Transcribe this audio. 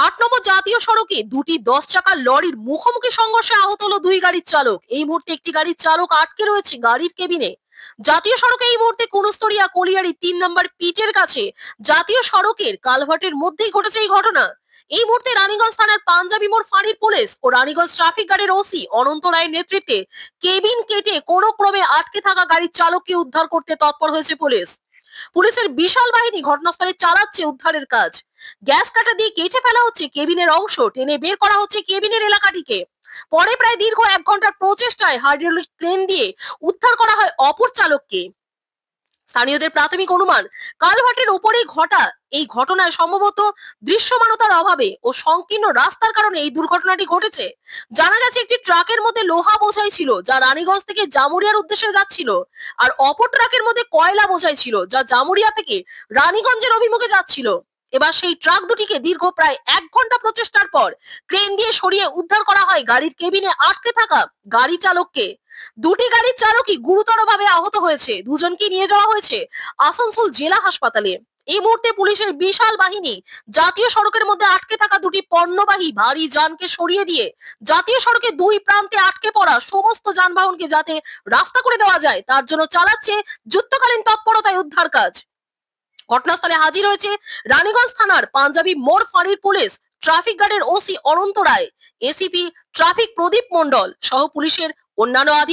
৮ নম্বর জাতীয় সড়কে দুটি ১০ চাকার লরির মুখোমুখি সংঘর্ষে আহত হলো দুই গাড়ির চালক। এই মুহূর্তে একটি গাড়ির চালক আটকে রয়েছে গাড়ির কেবিনে। জাতীয় সড়কে এই মুহূর্তে কুনুস্তরিয়া কলিয়ারি ৩ নম্বর পিচের কাছে জাতীয় সড়কের কালভার্টের মধ্যেই ঘটেছে এই ঘটনা। এই মুহূর্তে রানীগঞ্জ থানার পাঞ্জাবি মোড় ফাঁড়ির পুলিশ ও রানীগঞ্জ ট্রাফিক গার্ডের ওসি অনন্ত রায়ের নেতৃত্বে কেবিন কেটে কোনো ক্রমে আটকে থাকা গাড়ির চালককে উদ্ধার করতে তৎপর হয়েছে পুলিশ। পুলিশের বিশাল বাহিনী ঘটনাস্থলে চালাচ্ছে উদ্ধারের কাজ। গ্যাস কাটা দিয়ে কেটে ফেলা হচ্ছে কেবিনের অংশ, টেনে বের করা হচ্ছে কেবিনের এলাকাটিকে। পরে প্রায় দীর্ঘ ১ ঘন্টার প্রচেষ্টায় হাইড্রোলিক ক্রেন দিয়ে উদ্ধার করা হয় অপর চালককে। স্থানীয়দের প্রাথমিক অনুমান, কালভার্টের উপরেই ঘটা এই ঘটনায় সম্ভবত দৃশ্যমানতার অভাবে ও সংকীর্ণ রাস্তার কারণে এই দুর্ঘটনাটি ঘটেছে। জানা গেছে একটি ট্রাকের মধ্যে লোহা বোঝাই ছিল যা রানীগঞ্জ থেকে জামুরিয়ার উদ্দেশ্যে যাচ্ছিল, আর অপর ট্রাকের মধ্যে কয়লা বোঝাই ছিল যা জামুরিয়া থেকে রানীগঞ্জের অভিমুখে যাচ্ছিল। এবার সেই ট্রাক দুটিকে দীর্ঘ প্রায় ১ ঘন্টা প্রচেষ্টার পর ক্রেন দিয়ে সরিয়ে উদ্ধার করা হয় গাড়ির কেবিনে আটকে থাকা গাড়ি চালককে। দুটি গাড়ির চালকই গুরুতরভাবে আহত হয়েছে। দুজনকে নিয়ে যাওয়া হয়েছে আসানসোল জেলা হাসপাতালে। এই মুহূর্তে পুলিশের বিশাল বাহিনী জাতীয় সড়কের মধ্যে আটকে থাকা দুটি পণ্যবাহী ভারী যানকে সরিয়ে দিয়ে জাতীয় সড়কে দুই প্রান্তে আটকে পড়া সমস্ত যানবাহনকে যাতে রাস্তা করে দেওয়া যায় তার জন্য চালাচ্ছে যুদ্ধকালীন তৎপরতায় উদ্ধার কাজ। ঘটনাস্থলে হাজির হয়েছে রানীগঞ্জ থানার পাঞ্জাবি মোড় ফাঁড়ির পুলিশ, ট্রাফিক গার্ডের ওসি অনন্ত রায়, এসিপি ট্রাফিক প্রদীপ মন্ডল সহ পুলিশের অন্যান্য আধিকারিক।